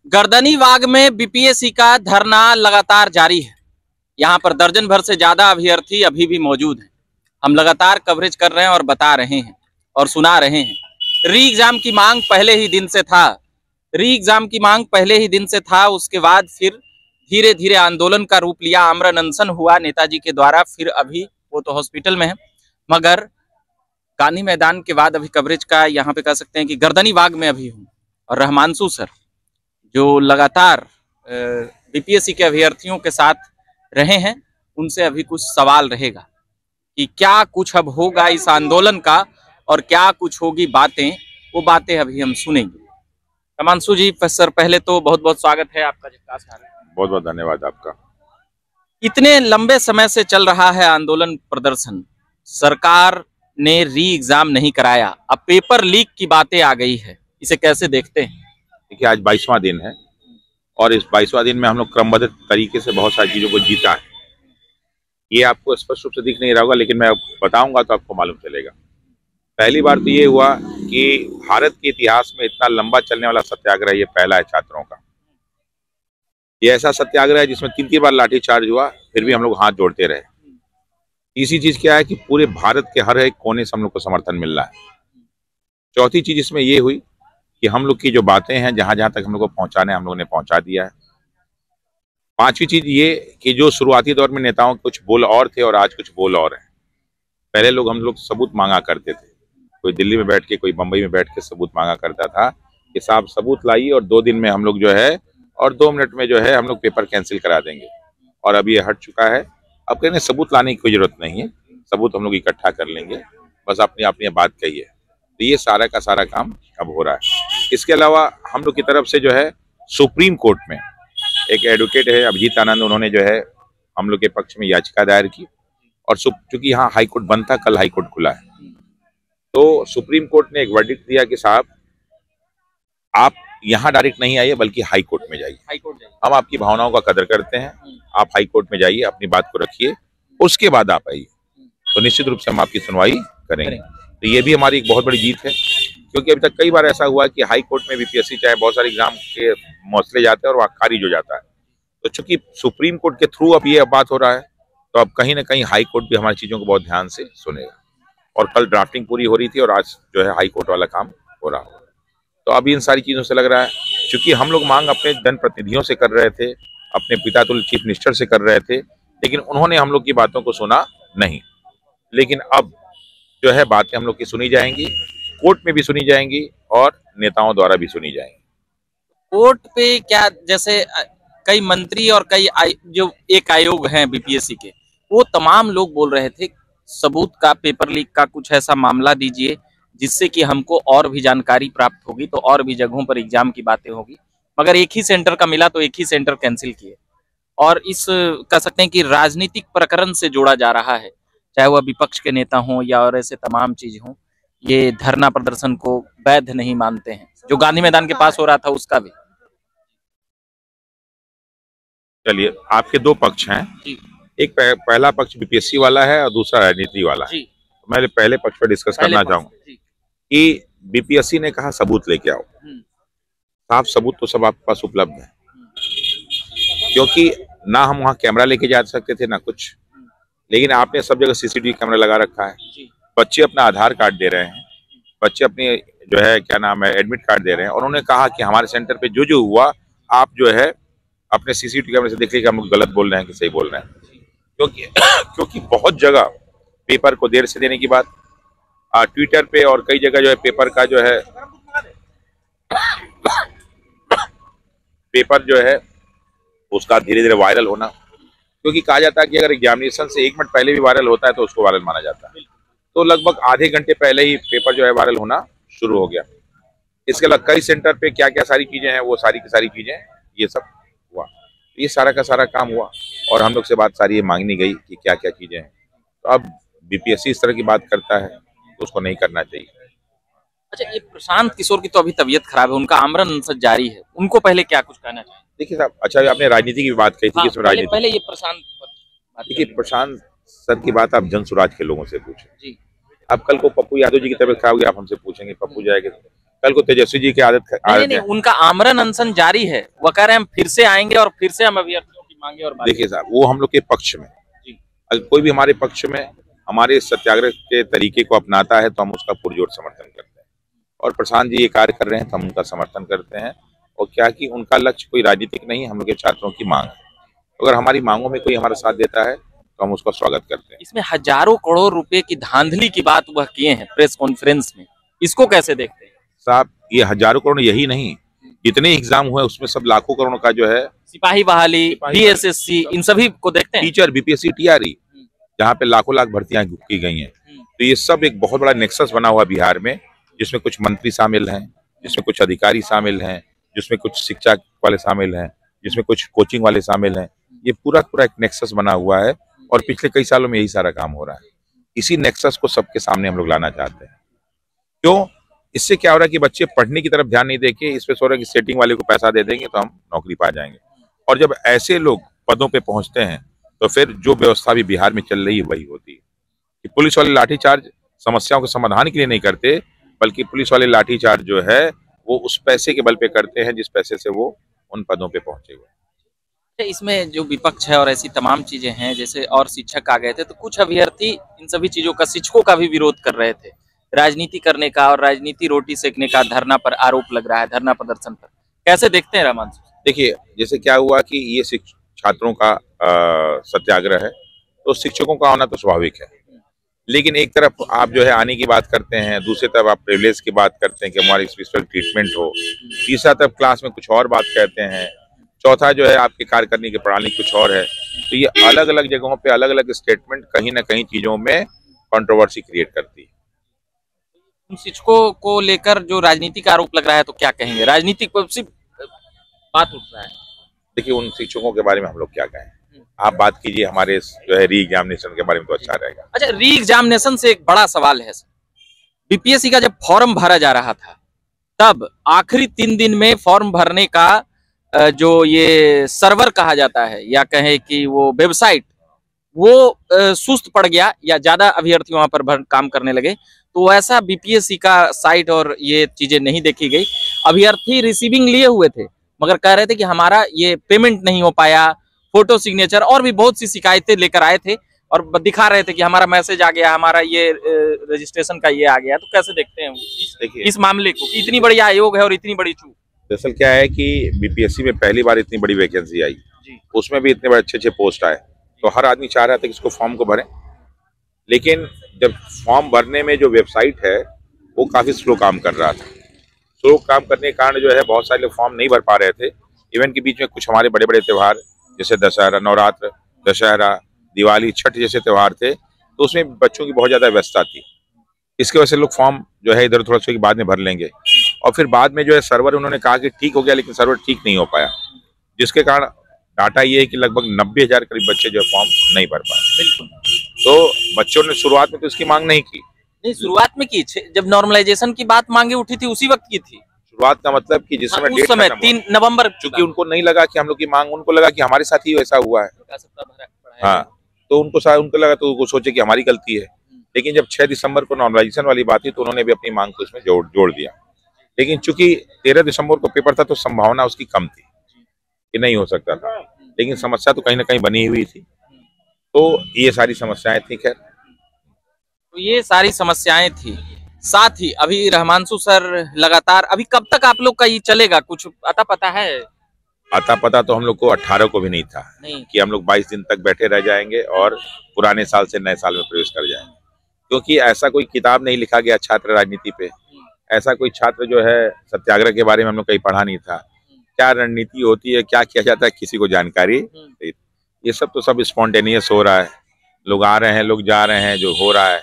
गर्दनीबाग में बीपीएससी का धरना लगातार जारी है। यहाँ पर दर्जन भर से ज्यादा अभ्यर्थी अभी भी मौजूद हैं। हम लगातार कवरेज कर रहे हैं और बता रहे हैं और सुना रहे हैं। री एग्जाम की मांग पहले ही दिन से था। उसके बाद फिर धीरे धीरे आंदोलन का रूप लिया, आमरण अनशन हुआ नेताजी के द्वारा। फिर अभी वो तो हॉस्पिटल में है, मगर गांधी मैदान के बाद अभी कवरेज का यहाँ पे कह सकते हैं कि गर्दनीबाग में अभी हूँ। और रहमांशु सर जो लगातार बीपीएससी के अभ्यर्थियों के साथ रहे हैं, उनसे अभी कुछ सवाल रहेगा कि क्या कुछ अब होगा इस आंदोलन का और क्या कुछ होगी बातें। वो बातें अभी हम सुनेंगे। रहमांशु जी, सर पहले तो बहुत बहुत स्वागत है आपका। बहुत बहुत धन्यवाद आपका। इतने लंबे समय से चल रहा है आंदोलन प्रदर्शन, सरकार ने री एग्जाम नहीं कराया, अब पेपर लीक की बातें आ गई है, इसे कैसे देखते हैं? देखिए, आज 22वां दिन है और इस 22वां दिन में हम लोग क्रमबद्ध तरीके से बहुत सारी चीजों को जीता है। ये आपको स्पष्ट रूप से दिख नहीं रहा होगा, लेकिन मैं बताऊंगा तो आपको मालूम चलेगा। पहली बार तो ये हुआ कि भारत के इतिहास में इतना लंबा चलने वाला सत्याग्रह ये पहला है छात्रों का। ये ऐसा सत्याग्रह है जिसमें 3 बार लाठीचार्ज हुआ, फिर भी हम लोग हाथ जोड़ते रहे। तीसरी चीज क्या है कि पूरे भारत के हर एक कोने से हम लोग को समर्थन मिल रहा है। चौथी चीज इसमें ये हुई कि हम लोग की जो बातें हैं जहां जहां तक हम लोग को पहुंचाने, हम लोगों ने पहुंचा दिया है। पांचवी चीज ये कि जो शुरुआती दौर में नेताओं के कुछ बोल और थे और आज कुछ बोल और हैं। पहले हम लोग सबूत मांगा करते थे, कोई दिल्ली में बैठ के, कोई बंबई में बैठ के सबूत मांगा करता था कि साहब सबूत लाइए और 2 दिन में हम लोग जो है और 2 मिनट में जो है हम लोग पेपर कैंसिल करा देंगे। और अब ये हट चुका है। अब कहने सबूत लाने की कोई जरूरत नहीं है, सबूत हम लोग इकट्ठा कर लेंगे, बस अपनी अपनी बात कही है। तो ये सारा का सारा काम अब हो रहा है। इसके अलावा हम लोग की तरफ से जो है सुप्रीम कोर्ट में एक एडवोकेट है अभिजीत आनंद, उन्होंने जो है हम लोग के पक्ष में याचिका दायर की। और चूंकि यहाँ हाईकोर्ट बंद था, कल हाईकोर्ट खुला है, तो सुप्रीम कोर्ट ने एक वर्डिक्ट दिया कि साहब आप यहाँ डायरेक्ट नहीं आइए बल्कि हाई कोर्ट में जाइए। हम आपकी भावनाओं का कदर करते हैं, आप हाई कोर्ट में जाइए, अपनी बात को रखिए, उसके बाद आप आइए, तो निश्चित रूप से हम आपकी सुनवाई करेंगे। तो ये भी हमारी एक बहुत बड़ी जीत है, क्योंकि अभी तक कई बार ऐसा हुआ कि हाई कोर्ट में बीपीएससी चाहे बहुत सारे एग्जाम के मसले जाते हैं और वहाँ खारिज हो जाता है। तो चूंकि सुप्रीम कोर्ट के थ्रू अब ये बात हो रहा है, तो अब कहीं ना कहीं हाई कोर्ट भी हमारी चीजों को बहुत ध्यान से सुनेगा। और कल ड्राफ्टिंग पूरी हो रही थी और आज जो है हाई कोर्ट वाला काम हो रहा होगा। तो अभी इन सारी चीजों से लग रहा है, क्योंकि हम लोग मांग अपने जनप्रतिनिधियों से कर रहे थे, अपने पितातुल्य चीफ मिनिस्टर से कर रहे थे, लेकिन उन्होंने हम लोग की बातों को सुना नहीं। लेकिन अब जो है बातें हम लोग की सुनी जाएंगी, कोर्ट में भी सुनी जाएंगी और नेताओं द्वारा भी सुनी जाएंगी। कोर्ट पे क्या, जैसे कई मंत्री और कई जो एक आयोग हैं बीपीएससी के, वो तमाम लोग बोल रहे थे सबूत का, पेपर लीक का कुछ ऐसा मामला दीजिए जिससे कि हमको और भी जानकारी प्राप्त होगी, तो और भी जगहों पर एग्जाम की बातें होगी। मगर एक ही सेंटर का मिला तो एक ही सेंटर कैंसिल किए। और इस कह सकते हैं कि राजनीतिक प्रकरण से जोड़ा जा रहा है, चाहे वह विपक्ष के नेता हों या और ऐसे तमाम चीज हों। ये धरना प्रदर्शन को वैध नहीं मानते हैं, जो गांधी मैदान के पास हो रहा था उसका भी। चलिए, आपके 2 पक्ष हैं, एक पहला पक्ष बीपीएससी वाला है और दूसरा राजनीति वाला है। मैं पहले पक्ष पर डिस्कस करना चाहूंगा कि बीपीएससी ने कहा सबूत लेके आओ। साफ सबूत तो सब आपके पास उपलब्ध है, क्योंकि ना हम वहां कैमरा लेके जा सकते थे ना कुछ, लेकिन आपने सब जगह सीसीटीवी कैमरा लगा रखा है। बच्चे अपना आधार कार्ड दे रहे हैं, बच्चे अपने जो है क्या नाम है एडमिट कार्ड दे रहे हैं, और उन्होंने कहा कि हमारे सेंटर पे जो जो हुआ आप जो है अपने सीसीटीवी कैमरे से देखिए कि हम गलत बोल रहे हैं कि सही बोल रहे हैं। क्योंकि बहुत जगह पेपर को देर से देने की बात, ट्विटर पे और कई जगह जो है पेपर का जो है पेपर जो है उसका धीरे धीरे वायरल होना, क्योंकि कहा जाता है कि अगर एग्जामिनेशन से 1 मिनट पहले भी वायरल होता है तो उसको वायरल माना जाता है। तो लगभग आधे घंटे पहले ही पेपर जो है वायरल होना शुरू हो गया। इसके अलावा कई सेंटर पे क्या क्या सारी चीजें हैं, वो सारी की सारी चीजें ये सब हुआ। ये सारा का सारा काम हुआ और हम लोग से बात सारी ये मांगनी गई कि क्या क्या चीजें हैं। तो अब बीपीएससी इस तरह की बात करता है तो उसको नहीं करना चाहिए। अच्छा, ये प्रशांत किशोर की तो अभी तबीयत खराब है, उनका आमरण अनशन जारी है, उनको पहले क्या कुछ कहना चाहिए? देखिए साहब, अच्छा आपने राजनीति की बात कही थी, हाँ, इसमें राजनीति पहले ये प्रशांत, देखिए प्रशांत सर की बात आप जन सुराज के लोगों से पूछें। अब कल को पप्पू यादव जी की तबीयत खराब होगी, आप हमसे पूछेंगे, पप्पू जाएंगे। कल को तेजस्वी जी की आदत नहीं, उनका आमरण अनशन जारी है। वो कह रहे हैं हम फिर से आएंगे और फिर से हम अभ्यर्थियों की मांगे और देखिए साहब, वो हम लोग के पक्ष में, अगर कोई भी हमारे पक्ष में हमारे सत्याग्रह के तरीके को अपनाता है तो हम उसका पुरजोर समर्थन करते हैं। और प्रशांत जी ये कार्य कर रहे हैं तो हम उनका समर्थन करते हैं। और क्या कि उनका लक्ष्य कोई राजनीतिक नहीं, हम लोग के छात्रों की मांग है। अगर हमारी मांगों में कोई हमारा साथ देता है तो हम उसका स्वागत करते हैं। इसमें हजारों करोड़ रुपए की धांधली की बात वह किए हैं प्रेस कॉन्फ्रेंस में, इसको कैसे देखते हैं साहब? ये हजारों करोड़ यही नहीं, जितने एग्जाम हुए उसमें सब लाखों करोड़ का जो है, सिपाही बहाली, बीएसएससी, इन सभी को देखते हैं, टीचर, बीपीएससी, टीआरई, जहाँ पे लाखों लाख भर्तियां की गई हैं। तो ये सब एक बहुत बड़ा नेक्सस बना हुआ बिहार में, जिसमें कुछ मंत्री शामिल हैं, जिसमें कुछ अधिकारी शामिल हैं, जिसमें कुछ शिक्षा वाले शामिल हैं, जिसमें कुछ कोचिंग वाले शामिल हैं। ये पूरा एक नेक्सस बना हुआ है और पिछले कई सालों में यही सारा काम हो रहा है। इसी नेक्सस को सबके सामने हम लोग लाना चाहते हैं। क्यों? इससे क्या हो रहा है कि बच्चे पढ़ने की तरफ ध्यान नहीं देके इस पे सोच रहे हैं कि सेटिंग वाले को पैसा दे देंगे तो हम नौकरी पा जाएंगे। और जब ऐसे लोग पदों पे पहुंचते हैं तो फिर जो व्यवस्था भी बिहार में चल रही है वही होती है कि पुलिस वाले लाठीचार्ज समस्याओं के समाधान के लिए नहीं करते, बल्कि पुलिस वाले लाठीचार्ज जो है वो उस पैसे के बल पे करते हैं जिस पैसे से वो उन पदों पे पहुंचे हुए। इसमें जो विपक्ष है और ऐसी तमाम चीजें हैं, जैसे और शिक्षक आ गए थे तो कुछ अभ्यर्थी इन सभी चीजों का, शिक्षकों का भी विरोध कर रहे थे, राजनीति करने का और राजनीति रोटी सेकने का धरना पर आरोप लग रहा है, धरना प्रदर्शन पर। कैसे देखते हैं रहमान? देखिए, जैसे क्या हुआ कि ये छात्रों का सत्याग्रह है तो शिक्षकों का आना तो स्वाभाविक है, लेकिन एक तरफ आप जो है आने की बात करते हैं, दूसरी तरफ आप प्रिविलेज की बात करते हैं कि हमारी स्पेशल ट्रीटमेंट हो, तीसरा तरफ क्लास में कुछ और बात कहते हैं, चौथा जो है आपके कार्य करने की प्रणाली कुछ और है। तो ये अलग अलग जगहों पे अलग अलग स्टेटमेंट कहीं ना कहीं चीजों में कंट्रोवर्सी क्रिएट करती है। उन शिक्षकों को लेकर जो राजनीतिक आरोप लग रहा है तो क्या कहेंगे? राजनीतिक बात उठ रहा है। देखिए, उन शिक्षकों के बारे में हम लोग क्या कहें, आप बात कीजिए। हमारे जो है री एग्जामिनेशन के बारे में तो अच्छा रहेगा। अच्छा, री एग्जामिनेशन से एक बड़ा सवाल है। बीपीएससी का जब फॉर्म भरा जा रहा था तब आखिरी 3 दिन में फॉर्म भरने का जो ये सर्वर कहा जाता है या कहे कि वो वेबसाइट, वो सुस्त पड़ गया या ज्यादा अभ्यर्थी वहां पर काम करने लगे, तो वैसा बीपीएससी का साइट और ये चीजें नहीं देखी गई। अभ्यर्थी रिसीविंग लिए हुए थे मगर कह रहे थे कि हमारा ये पेमेंट नहीं हो पाया, फोटो सिग्नेचर और भी बहुत सी शिकायतें लेकर आए थे और दिखा रहे थे कि हमारा मैसेज आ गया, हमारा ये रजिस्ट्रेशन का ये आ गया। तो कैसे देखते हैं इस मामले को? इतनी बड़ी आयोग है और इतनी बड़ी चूक। दरअसल क्या है कि बीपीएससी में पहली बार इतनी बड़ी वैकेंसी आई, उसमें भी इतने बड़े अच्छे पोस्ट आए, तो हर आदमी चाह रहा था कि इसको फॉर्म को भरें। लेकिन जब फॉर्म भरने में जो वेबसाइट है वो काफी स्लो काम कर रहा था। स्लो काम करने के कारण जो है बहुत सारे लोग फॉर्म नहीं भर पा रहे थे। इवन के बीच में कुछ हमारे बड़े बड़े त्योहार जैसे दशहरा, नवरात्र, दशहरा, दिवाली, छठ जैसे त्योहार थे, तो उसमें बच्चों की बहुत ज्यादा व्यस्तता थी। इसकी वजह से लोग फॉर्म जो है इधर थोड़ा सा बाद में भर लेंगे और फिर बाद में जो है सर्वर, उन्होंने कहा कि ठीक हो गया, लेकिन सर्वर ठीक नहीं हो पाया, जिसके कारण डाटा ये है कि लगभग 90,000 करीब बच्चे जो फॉर्म नहीं भर पाए। बिल्कुल। तो बच्चों ने शुरुआत में तो इसकी मांग नहीं की। नहीं, शुरुआत में की, जब नॉर्मलाइजेशन की बात मांगे उठी थी उसी वक्त की थी। शुरुआत का मतलब कि जिस समय उस समय 3 नवंबर, चूंकि उनको नहीं लगा कि हम लोग की मांग, उनको लगा कि हमारे साथ ही ऐसा हुआ है। हाँ, तो उनको लगा, तो वो सोचे कि हमारी गलती है। लेकिन जब 6 दिसंबर को नॉर्मलाइजेशन वाली बात थी तो उन्होंने भी अपनी मांग को इसमें जोड़ दिया। लेकिन चूंकि 13 दिसंबर को पेपर था तो संभावना उसकी कम थी कि नहीं हो सकता था, लेकिन समस्या तो कहीं ना कहीं बनी हुई थी। तो ये सारी समस्याएं थी। खैर, तो ये सारी समस्याएं थी। साथ ही अभी रहमांशु सर लगातार, अभी कब तक आप लोग का ये चलेगा, कुछ अता पता है? अता पता तो हम लोग को 18 को भी नहीं था कि हम लोग 22 दिन तक बैठे रह जाएंगे और पुराने साल से नए साल में प्रवेश कर जाएंगे, क्योंकि ऐसा कोई किताब नहीं लिखा गया छात्र राजनीति पे। ऐसा कोई छात्र जो है सत्याग्रह के बारे में हम लोग कहीं पढ़ा नहीं था। क्या रणनीति होती है, क्या किया जाता है, किसी को जानकारी। ये सब तो सब स्पॉन्टेनियस हो रहा है, लोग आ रहे हैं, लोग जा रहे हैं, जो हो रहा है।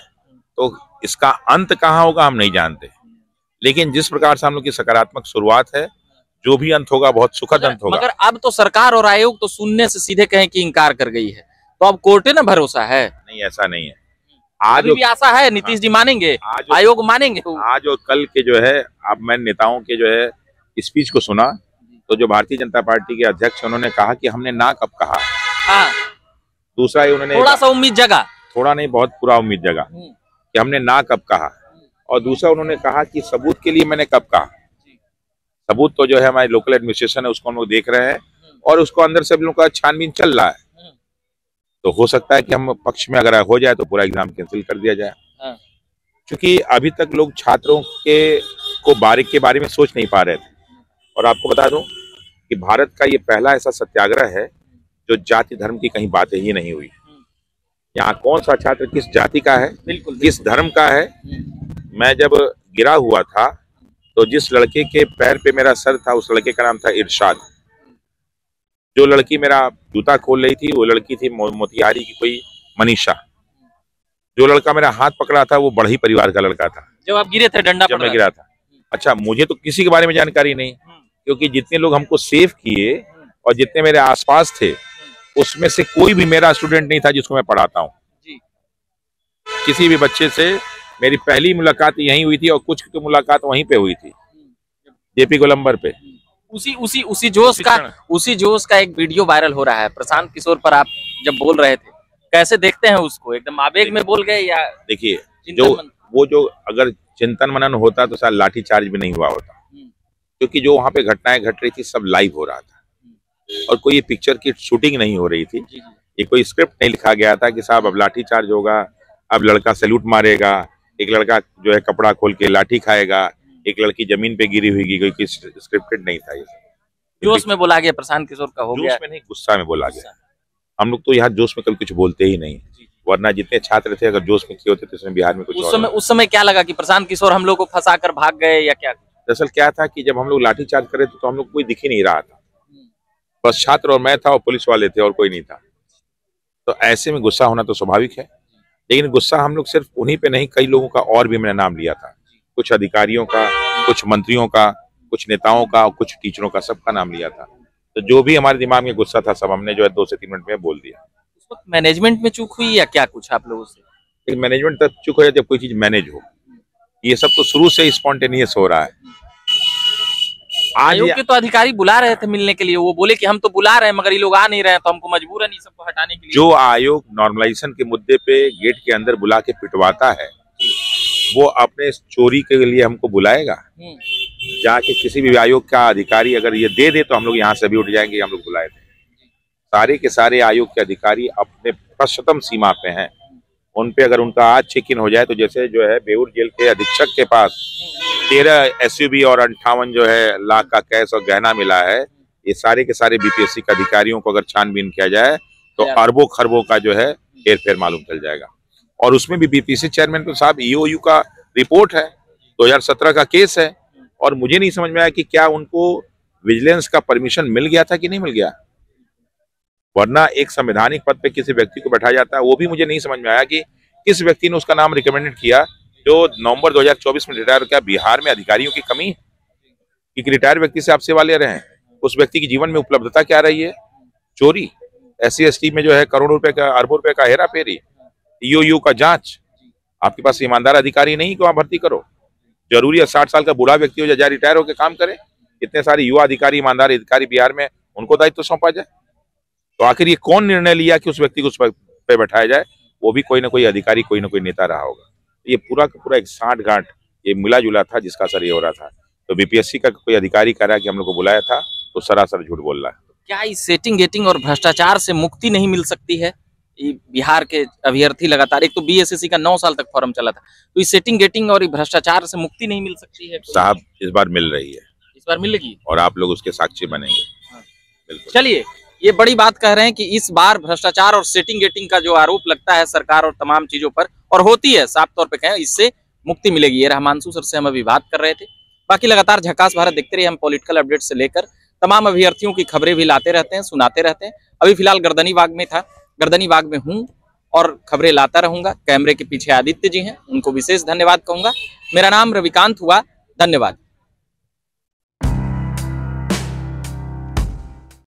तो इसका अंत कहाँ होगा हम नहीं जानते, लेकिन जिस प्रकार से हम लोग की सकारात्मक शुरुआत है, जो भी अंत होगा बहुत सुखद अंत होगा। मगर अब तो सरकार और आयोग तो सुनने से सीधे कहें कि इंकार कर गई है, तो अब कोर्टे ना भरोसा है? नहीं, ऐसा नहीं है। आज भी आशा है नीतीश जी मानेंगे, आयोग मानेंगे। आज और कल के जो है, अब मैं नेताओं के जो है स्पीच को सुना तो जो भारतीय जनता पार्टी के अध्यक्ष, उन्होंने कहा कि हमने ना कब कहा। हाँ। दूसरा ये उन्होंने थोड़ा सा उम्मीद जगा, थोड़ा नहीं बहुत पूरा उम्मीद जगा कि हमने ना कब कहा। और दूसरा उन्होंने कहा कि सबूत के लिए मैंने कब कहा, सबूत तो जो है हमारे लोकल एडमिनिस्ट्रेशन है उसको हम लोग देख रहे हैं और उसको अंदर से हम लोग का छानबीन चल रहा है। तो हो सकता है कि हम पक्ष में अगर हो जाए तो पूरा एग्जाम कैंसिल कर दिया जाए, क्योंकि अभी तक लोग छात्रों के बारे में सोच नहीं पा रहे थे। और आपको बता दूं कि भारत का ये पहला ऐसा सत्याग्रह है जो जाति धर्म की कहीं बातें ही नहीं हुई। यहाँ कौन सा छात्र किस जाति का है, किस धर्म का है। मैं जब गिरा हुआ था तो जिस लड़के के पैर पे मेरा सर था उस लड़के का नाम था इरशाद। जो लड़की मेरा जूता खोल रही थी वो लड़की थी मोतिहारी की कोई मनीषा। जो लड़का मेरा हाथ पकड़ा था वो बढ़ई परिवार का लड़का था। जब आप गिरे थे, डंडा जब मैं गिरा था। अच्छा, मुझे तो किसी के बारे में जानकारी नहीं, क्योंकि जितने लोग हमको सेव किए और जितने मेरे आसपास थे उसमें से कोई भी मेरा स्टूडेंट नहीं था जिसको मैं पढ़ाता हूँ। किसी भी बच्चे से मेरी पहली मुलाकात यहीं हुई थी और कुछ की मुलाकात वहीं पे हुई थी, जेपी गोलंबर पे। उसी जोश का एक वीडियो वायरल हो रहा है। प्रशांत किशोर पर आप जब बोल रहे थे, कैसे देखते हैं उसको? एकदम आवेग में बोल गए या? देखिए, जो अगर चिंतन मनन होता तो शायद लाठी चार्ज भी नहीं हुआ होता, क्योंकि जो वहां पे घटनाएं घट रही थी सब लाइव हो रहा था और कोई ये पिक्चर की शूटिंग नहीं हो रही थी। ये कोई स्क्रिप्ट नहीं लिखा गया था कि साहब अब लाठी चार्ज होगा, अब लड़का सैल्यूट मारेगा, एक लड़का जो है कपड़ा खोल के लाठी खाएगा, एक लड़की जमीन पे गिरी हुई, कोई स्क्रिप्टेड नहीं था। ये जोश में बोला गया प्रशांत किशोर का हो गया। जोश में नहीं, गुस्सा में बोला गया। हम लोग तो यहाँ जोश में कभी कुछ बोलते ही नहीं, वरना जितने छात्र थे अगर जोश में किए होते तो इसमें बिहार में कुछ उस समय क्या लगा कि प्रशांत किशोर हम लोग को फंसा कर भाग गए या क्या? दरअसल क्या था कि जब हम लोग लाठीचार्ज करे तो हम लोग कोई दिख ही नहीं रहा था, बस छात्र और मैं था और पुलिस वाले थे और कोई नहीं था। तो ऐसे में गुस्सा होना तो स्वाभाविक है, लेकिन गुस्सा हम लोग सिर्फ उन्हीं पे नहीं, कई लोगों का और भी मैंने नाम लिया था, कुछ अधिकारियों का, कुछ मंत्रियों का, कुछ नेताओं का और कुछ टीचरों का, सबका नाम लिया था। तो जो भी हमारे दिमाग में गुस्सा था सब हमने जो है 2 से 3 मिनट में बोल दिया। उस वक्त मैनेजमेंट में चूक हुई या क्या कुछ आप लोगों से? मैनेजमेंट तब चूक हो जाए जब कोई चीज मैनेज हो। ये सब तो शुरू से स्पॉन्टेनियस हो रहा है। आयोग के तो अधिकारी बुला रहे थे मिलने के लिए, वो बोले कि हम तो बुला रहे हैं मगर ये लोग आ नहीं रहे हैं तो हमको मजबूरन इन सबको हटाने के लिए। जो आयोग नॉर्मलाइजेशन के मुद्दे पे गेट के अंदर बुला के पिटवाता है वो अपने चोरी के लिए हमको बुलाएगा? जाके किसी भी आयोग का अधिकारी अगर ये दे दे तो हम लोग यहाँ से भी उठ जाएंगे, हम लोग बुलाए थे। सारे के सारे आयोग के अधिकारी अपने प्रशतम सीमा पे हैं। उन पे अगर उनका आज चेक इन हो जाए तो जैसे जो है बेऊर जेल के अधीक्षक के पास 13 SUV और 58 जो है लाख का कैश और गहना मिला है, ये सारे के सारे BPSC के अधिकारियों को अगर छानबीन किया जाए तो अरबों खरबों का जो है हेर फेर मालूम चल जाएगा। और उसमें भी BPSC चेयरमैन तो साहब EOU का रिपोर्ट है, 2017 का केस है, और मुझे नहीं समझ में आया कि क्या उनको विजिलेंस का परमिशन मिल गया था कि नहीं मिल गया। वरना एक संवैधानिक पद पे किसी व्यक्ति को बैठाया जाता है, वो भी मुझे नहीं समझ में आया कि किस व्यक्ति ने उसका नाम रिकमेंडेड किया जो नवंबर 2024 में रिटायर। क्या बिहार में अधिकारियों की कमी है कि रिटायर व्यक्ति से आप सेवा ले रहे हैं? उस व्यक्ति की जीवन में उपलब्धता क्या रही है? चोरी, SC ST में जो है करोड़ों रुपए का, अरबों रुपए का हेरा फेरी, EOU का जांच। आपके पास ईमानदार अधिकारी नहीं कि वहां भर्ती करो? जरूरी है 60 साल का बूढ़ा व्यक्ति हो जाए रिटायर होकर काम करे? इतने सारे युवा अधिकारी, ईमानदार अधिकारी बिहार में, उनको दायित्व सौंपा जाए? तो आखिर ये कौन निर्णय लिया कि उस व्यक्ति को उस पे बैठाया जाए? वो भी कोई ना कोई अधिकारी, कोई ना कोई नेता रहा होगा। ये पूरा का पूरा एक साठ गांठ ये मिला जुला था जिसका असर ये हो रहा था। तो BPSC का कोई अधिकारी कह रहा है कि हम लोग को बुलाया था, तो सरासर झूठ बोल रहा है। क्या इस सेटिंग गेटिंग और भ्रष्टाचार से मुक्ति नहीं मिल सकती है? बिहार के अभ्यर्थी लगातार, एक तो BSSC का 9 साल तक फॉर्म चला था, तो इस सेटिंग गेटिंग और भ्रष्टाचार से मुक्ति नहीं मिल सकती है? साहब इस बार मिल रही है, इस बार मिलेगी और आप लोग उसके साक्षी बनेंगे। चलिए, ये बड़ी बात कह रहे हैं कि इस बार भ्रष्टाचार और सेटिंग गेटिंग का जो आरोप लगता है सरकार और तमाम चीजों पर, और होती है, साफ तौर पे कहें, इससे मुक्ति मिलेगी। ये हिमांशु सर से हम अभी बात कर रहे थे। बाकी लगातार झकास भारत देखते रहिए। हम पॉलिटिकल अपडेट से लेकर तमाम अभ्यर्थियों की खबरें भी लाते रहते हैं, सुनाते रहते हैं। अभी फिलहाल गर्दनीबाग में था, गर्दनीबाग में हूँ और खबरें लाता रहूंगा। कैमरे के पीछे आदित्य जी हैं, उनको विशेष धन्यवाद कहूंगा। मेरा नाम रविकांत हुआ, धन्यवाद।